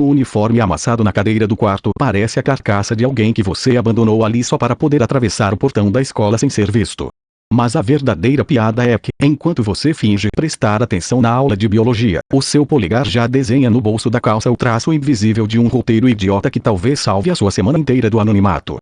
O uniforme amassado na cadeira do quarto parece a carcaça de alguém que você abandonou ali só para poder atravessar o portão da escola sem ser visto. Mas a verdadeira piada é que, enquanto você finge prestar atenção na aula de biologia, o seu polegar já desenha no bolso da calça o traço invisível de um roteiro idiota que talvez salve a sua semana inteira do anonimato.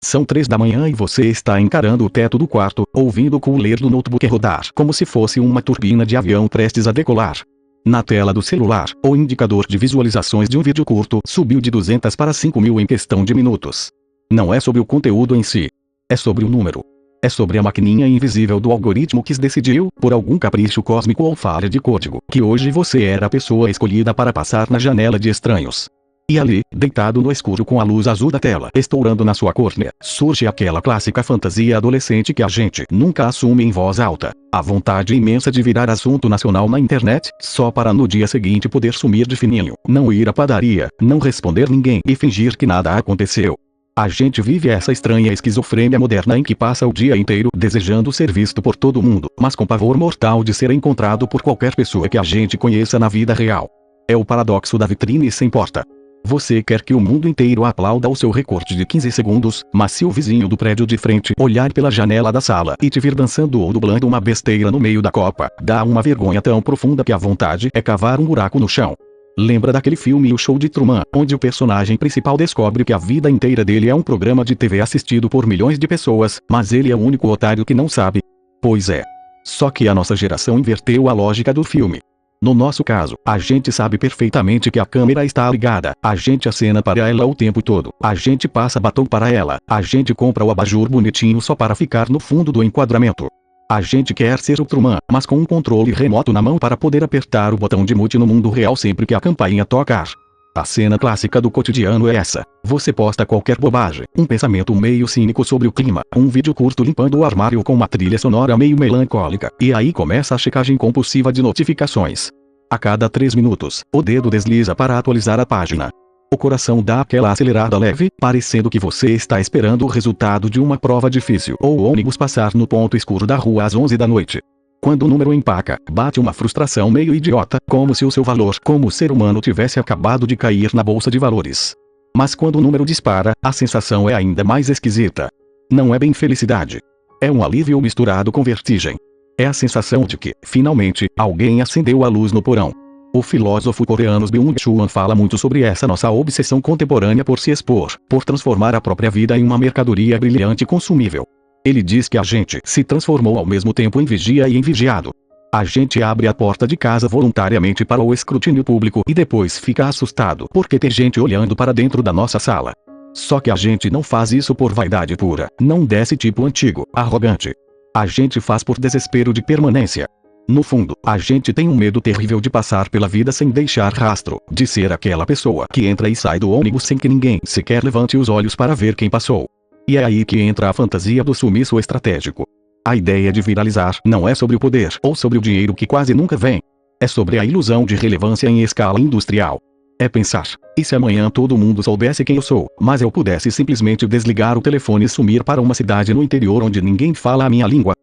São 3 da manhã e você está encarando o teto do quarto, ouvindo o cooler do notebook rodar como se fosse uma turbina de avião prestes a decolar. Na tela do celular, o indicador de visualizações de um vídeo curto subiu de 200 para 5.000 em questão de minutos. Não é sobre o conteúdo em si. É sobre o número. É sobre a maquininha invisível do algoritmo que decidiu, por algum capricho cósmico ou falha de código, que hoje você era a pessoa escolhida para passar na janela de estranhos. E ali, deitado no escuro com a luz azul da tela estourando na sua córnea, surge aquela clássica fantasia adolescente que a gente nunca assume em voz alta. A vontade imensa de virar assunto nacional na internet, só para no dia seguinte poder sumir de fininho, não ir à padaria, não responder ninguém e fingir que nada aconteceu. A gente vive essa estranha esquizofrênia moderna em que passa o dia inteiro desejando ser visto por todo mundo, mas com pavor mortal de ser encontrado por qualquer pessoa que a gente conheça na vida real. É o paradoxo da vitrine sem porta. Você quer que o mundo inteiro aplauda o seu recorte de 15 segundos, mas se o vizinho do prédio de frente olhar pela janela da sala e te vir dançando ou dublando uma besteira no meio da copa, dá uma vergonha tão profunda que a vontade é cavar um buraco no chão. Lembra daquele filme O Show de Truman, onde o personagem principal descobre que a vida inteira dele é um programa de TV assistido por milhões de pessoas, mas ele é o único otário que não sabe? Pois é. Só que a nossa geração inverteu a lógica do filme. No nosso caso, a gente sabe perfeitamente que a câmera está ligada, a gente acena para ela o tempo todo, a gente passa batom para ela, a gente compra o abajur bonitinho só para ficar no fundo do enquadramento. A gente quer ser o Truman, mas com um controle remoto na mão para poder apertar o botão de mute no mundo real sempre que a campainha tocar. A cena clássica do cotidiano é essa. Você posta qualquer bobagem, um pensamento meio cínico sobre o clima, um vídeo curto limpando o armário com uma trilha sonora meio melancólica, e aí começa a checagem compulsiva de notificações. A cada 3 minutos, o dedo desliza para atualizar a página. O coração dá aquela acelerada leve, parecendo que você está esperando o resultado de uma prova difícil ou o ônibus passar no ponto escuro da rua às 11 da noite. Quando o número empaca, bate uma frustração meio idiota, como se o seu valor como ser humano tivesse acabado de cair na bolsa de valores. Mas quando o número dispara, a sensação é ainda mais esquisita. Não é bem felicidade. É um alívio misturado com vertigem. É a sensação de que, finalmente, alguém acendeu a luz no porão. O filósofo coreano Byung-Chul Han fala muito sobre essa nossa obsessão contemporânea por se expor, por transformar a própria vida em uma mercadoria brilhante e consumível. Ele diz que a gente se transformou ao mesmo tempo em vigia e em vigiado. A gente abre a porta de casa voluntariamente para o escrutínio público e depois fica assustado porque tem gente olhando para dentro da nossa sala. Só que a gente não faz isso por vaidade pura, não desse tipo antigo, arrogante. A gente faz por desespero de permanência. No fundo, a gente tem um medo terrível de passar pela vida sem deixar rastro, de ser aquela pessoa que entra e sai do ônibus sem que ninguém sequer levante os olhos para ver quem passou. E é aí que entra a fantasia do sumiço estratégico. A ideia de viralizar não é sobre o poder ou sobre o dinheiro que quase nunca vem. É sobre a ilusão de relevância em escala industrial. É pensar, e se amanhã todo mundo soubesse quem eu sou, mas eu pudesse simplesmente desligar o telefone e sumir para uma cidade no interior onde ninguém fala a minha língua?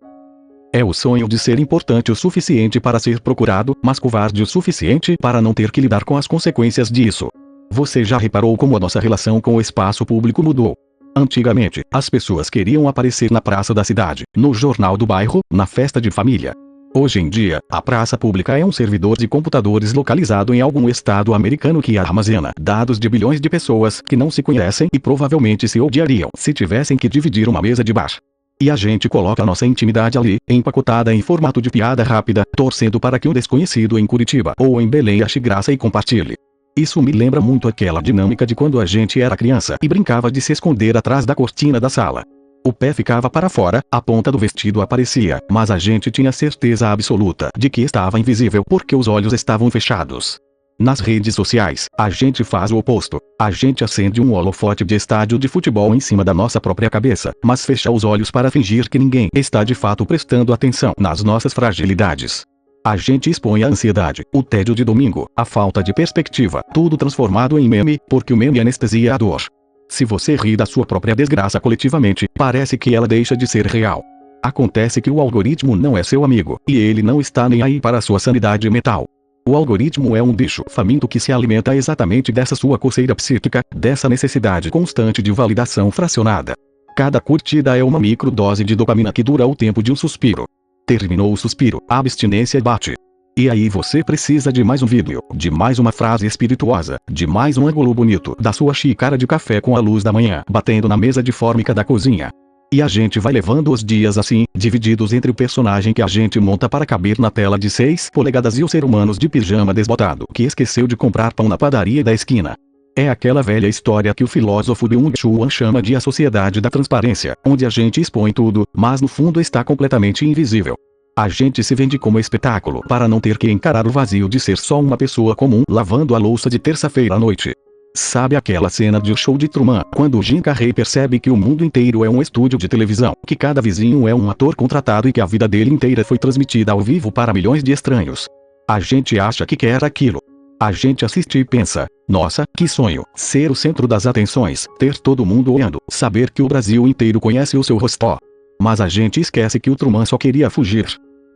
É o sonho de ser importante o suficiente para ser procurado, mas covarde o suficiente para não ter que lidar com as consequências disso. Você já reparou como a nossa relação com o espaço público mudou? Antigamente, as pessoas queriam aparecer na praça da cidade, no jornal do bairro, na festa de família. Hoje em dia, a praça pública é um servidor de computadores localizado em algum estado americano que armazena dados de bilhões de pessoas que não se conhecem e provavelmente se odiariam se tivessem que dividir uma mesa de bar. E a gente coloca a nossa intimidade ali, empacotada em formato de piada rápida, torcendo para que um desconhecido em Curitiba ou em Belém ache graça e compartilhe. Isso me lembra muito aquela dinâmica de quando a gente era criança e brincava de se esconder atrás da cortina da sala. O pé ficava para fora, a ponta do vestido aparecia, mas a gente tinha certeza absoluta de que estava invisível porque os olhos estavam fechados. Nas redes sociais, a gente faz o oposto. A gente acende um holofote de estádio de futebol em cima da nossa própria cabeça, mas fecha os olhos para fingir que ninguém está de fato prestando atenção nas nossas fragilidades. A gente expõe a ansiedade, o tédio de domingo, a falta de perspectiva, tudo transformado em meme, porque o meme anestesia a dor. Se você ri da sua própria desgraça coletivamente, parece que ela deixa de ser real. Acontece que o algoritmo não é seu amigo, e ele não está nem aí para a sua sanidade mental. O algoritmo é um bicho faminto que se alimenta exatamente dessa sua coceira psíquica, dessa necessidade constante de validação fracionada. Cada curtida é uma microdose de dopamina que dura o tempo de um suspiro. Terminou o suspiro, a abstinência bate. E aí você precisa de mais um vídeo, de mais uma frase espirituosa, de mais um ângulo bonito da sua xícara de café com a luz da manhã batendo na mesa de fórmica da cozinha. E a gente vai levando os dias assim, divididos entre o personagem que a gente monta para caber na tela de 6 polegadas e o ser humano de pijama desbotado que esqueceu de comprar pão na padaria da esquina. É aquela velha história que o filósofo Byung-Chul Han chama de a sociedade da transparência, onde a gente expõe tudo, mas no fundo está completamente invisível. A gente se vende como espetáculo para não ter que encarar o vazio de ser só uma pessoa comum lavando a louça de terça-feira à noite. Sabe aquela cena de O Show de Truman, quando Jim Carrey percebe que o mundo inteiro é um estúdio de televisão, que cada vizinho é um ator contratado e que a vida dele inteira foi transmitida ao vivo para milhões de estranhos? A gente acha que quer aquilo. A gente assiste e pensa, nossa, que sonho, ser o centro das atenções, ter todo mundo olhando, saber que o Brasil inteiro conhece o seu rosto. Mas a gente esquece que o Truman só queria fugir.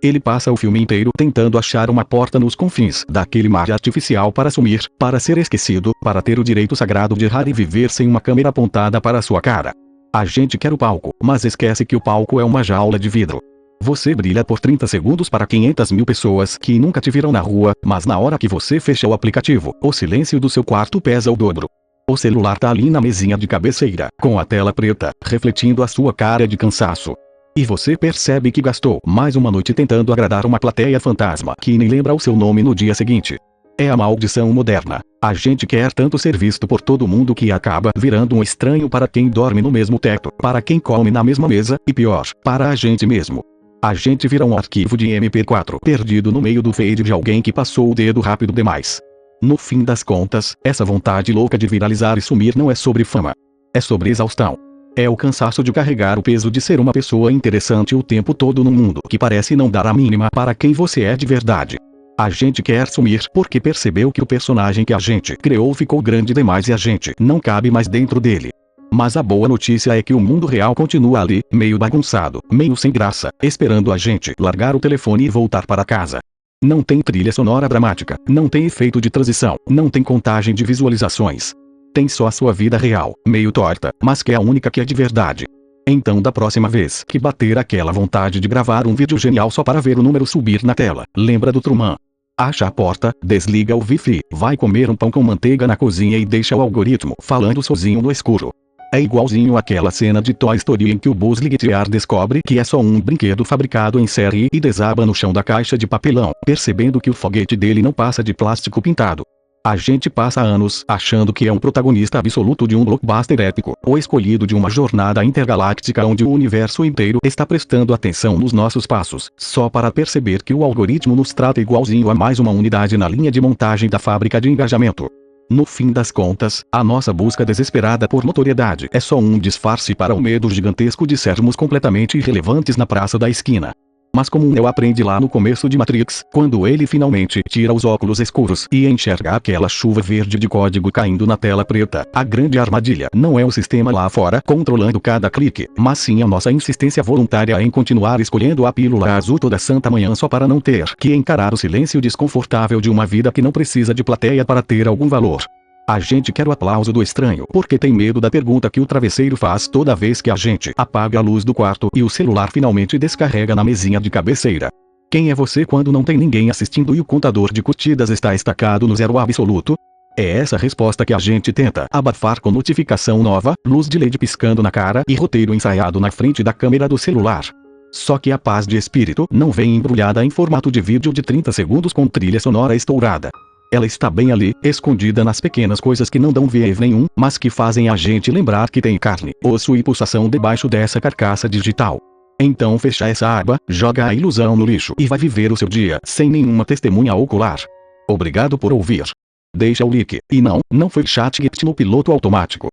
Ele passa o filme inteiro tentando achar uma porta nos confins daquele mar artificial para sumir, para ser esquecido, para ter o direito sagrado de errar e viver sem uma câmera apontada para sua cara. A gente quer o palco, mas esquece que o palco é uma jaula de vidro. Você brilha por 30 segundos para 500 mil pessoas que nunca te viram na rua, mas na hora que você fecha o aplicativo, o silêncio do seu quarto pesa o dobro. O celular tá ali na mesinha de cabeceira, com a tela preta, refletindo a sua cara de cansaço. E você percebe que gastou mais uma noite tentando agradar uma plateia fantasma que nem lembra o seu nome no dia seguinte. É a maldição moderna. A gente quer tanto ser visto por todo mundo que acaba virando um estranho para quem dorme no mesmo teto, para quem come na mesma mesa, e pior, para a gente mesmo. A gente vira um arquivo de MP4 perdido no meio do feed de alguém que passou o dedo rápido demais. No fim das contas, essa vontade louca de viralizar e sumir não é sobre fama. É sobre exaustão. É o cansaço de carregar o peso de ser uma pessoa interessante o tempo todo num mundo que parece não dar a mínima para quem você é de verdade. A gente quer sumir porque percebeu que o personagem que a gente criou ficou grande demais e a gente não cabe mais dentro dele. Mas a boa notícia é que o mundo real continua ali, meio bagunçado, meio sem graça, esperando a gente largar o telefone e voltar para casa. Não tem trilha sonora dramática, não tem efeito de transição, não tem contagem de visualizações. Tem só a sua vida real, meio torta, mas que é a única que é de verdade. Então da próxima vez que bater aquela vontade de gravar um vídeo genial só para ver o número subir na tela, lembra do Truman. Acha a porta, desliga o Wi-Fi, vai comer um pão com manteiga na cozinha e deixa o algoritmo falando sozinho no escuro. É igualzinho àquela cena de Toy Story em que o Buzz Lightyear descobre que é só um brinquedo fabricado em série e desaba no chão da caixa de papelão, percebendo que o foguete dele não passa de plástico pintado. A gente passa anos achando que é um protagonista absoluto de um blockbuster épico, ou escolhido de uma jornada intergaláctica onde o universo inteiro está prestando atenção nos nossos passos, só para perceber que o algoritmo nos trata igualzinho a mais uma unidade na linha de montagem da fábrica de engajamento. No fim das contas, a nossa busca desesperada por notoriedade é só um disfarce para o medo gigantesco de sermos completamente irrelevantes na praça da esquina. Mas como Neo aprende lá no começo de Matrix, quando ele finalmente tira os óculos escuros e enxerga aquela chuva verde de código caindo na tela preta, a grande armadilha não é o sistema lá fora controlando cada clique, mas sim a nossa insistência voluntária em continuar escolhendo a pílula azul toda santa manhã só para não ter que encarar o silêncio desconfortável de uma vida que não precisa de plateia para ter algum valor. A gente quer o aplauso do estranho porque tem medo da pergunta que o travesseiro faz toda vez que a gente apaga a luz do quarto e o celular finalmente descarrega na mesinha de cabeceira. Quem é você quando não tem ninguém assistindo e o contador de curtidas está estacado no zero absoluto? É essa resposta que a gente tenta abafar com notificação nova, luz de LED piscando na cara e roteiro ensaiado na frente da câmera do celular. Só que a paz de espírito não vem embrulhada em formato de vídeo de 30 segundos com trilha sonora estourada. Ela está bem ali, escondida nas pequenas coisas que não dão viés nenhum, mas que fazem a gente lembrar que tem carne, osso e pulsação debaixo dessa carcaça digital. Então fecha essa aba, joga a ilusão no lixo e vai viver o seu dia sem nenhuma testemunha ocular. Obrigado por ouvir. Deixa o like, e não foi ChatGPT no piloto automático.